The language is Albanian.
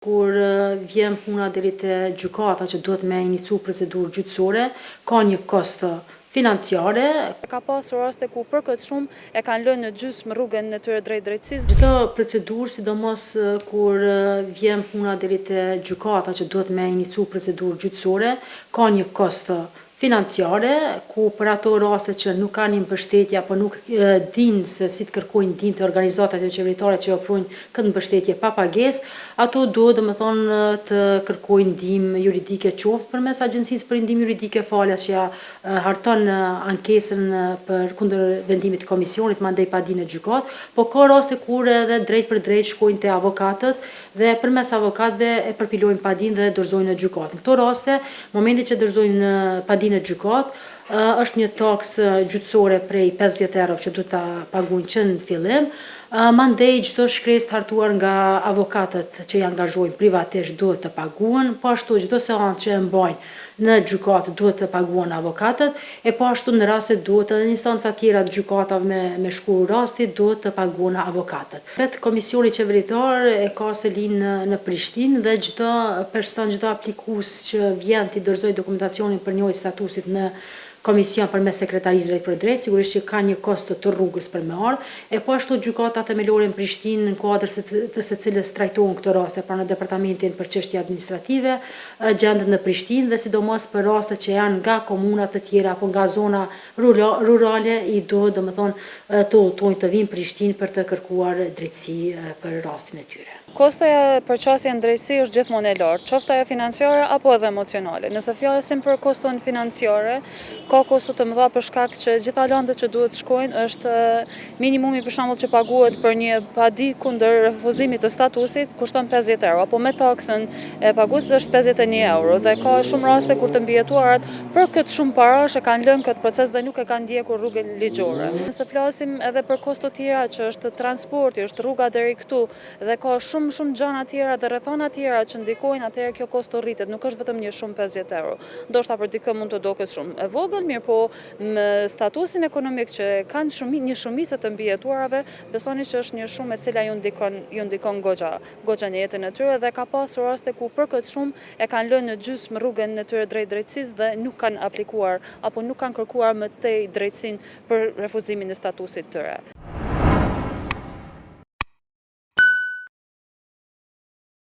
Kur vjen puna deri te gjykata që duhet me inicu procedurë gjyqësore, ka një kost financiare. Ka pasur raste ku për këtë shumë e kanë lënë në gjysmë rrugën e tyre drejt drejtësisë. Çdo procedurë, sidomos kur vjen puna deri te gjykata që duhet me inicu procedurë gjyqësore, ka një kost financiare, ku për ato raste që nuk kanë një mbështetje apo nuk dinë se si të kërkojnë ndihmë të organizatat qeveritare që ofrojnë këtë mbështetje pa pagesë, ato duhet domethënë të kërkojnë ndihmë juridike, qoftë përmes Agjencisë për Ndihmë Juridike Falas që ja harton ankesën për kundër vendimit të komisionit mandej padinë në gjykatë, po ka raste kur edhe drejt për drejt shkojnë te avokatët dhe përmes avokatëve e përpilojnë padinë dhe dorëzojnë në gjykatë. Në këto raste, momenti që dorëzojnë padinë në gjykatë, është një taksë gjyqësore prej 50 euro që duhet ta paguajnë që në fillim. Mandej çdo shkresë të hartuar nga avokatët që i angazhojnë privatisht duhet të paguhen, po ashtu çdo seancë që e mbajnë në gjykatë duhet të paguhen avokatët, e po ashtu në rast se duhet edhe në instanca tjera të gjykatave me shkruar rasti duhet të paguhen avokatët. Vetë Komisioni Qeveritar e ka selinë në Prishtinë dhe çdo person, çdo aplikues që vjen të dorëzojë dokumentacionin për njojë statusit në komision përmes sekretarisë drejt për drejt, sigurisht që ka një kost të rrugës për me ardhur, e po ashtu gjykata themelore në Prishtinë në kuadër të së cilës trajtohen këto raste pra në departamentin për çështje administrative, gjendet në Prishtinë dhe sidomos për raste që janë nga komuna të tjera apo nga zona rurale i duhet domethënë të udhtojnë të vinë në Prishtinë për të kërkuar drejtësi për rastin e tyre. Kostoja për qasje në drejtësi është gjithmonë e lartë, qoftë ajo financiare apo edhe emocionale. Nëse flasim për koston financiare, ka kosto të mëdha për shkak që gjitha landet që duhet shkojnë është minimumi për shembull që paguhet për një padi kundër refuzimit të statusit kushton 50 euro, apo me taksën e paguesit është 51 euro dhe ka shumë raste kur të mbijetuarat për këtë shumë parash e kanë lënë këtë proces dhe nuk e kanë ndjekur rrugën ligjore. Nëse flasim edhe për kosto tjera që është transporti, është rruga deri këtu dhe ka shumë gjëra tjera dhe rrethana tjera që ndikojnë, atëherë kjo kosto rritet, nuk është vetëm një shumë 50 euro. Ndoshta për dikë mund të duket shumë e vogël, mirë po me statusin ekonomik që kanë një shumicë të mbijetuarave, besoni që është një shumë e cila ju ndikon goxha në jetën e tyre dhe ka pasur raste ku për këtë shumë e kanë lënë në gjysmë rrugën e tyre drejt drejtësisë dhe nuk kanë aplikuar apo nuk kanë kërkuar më tej drejtësinë për refuzimin e statusit të tyre.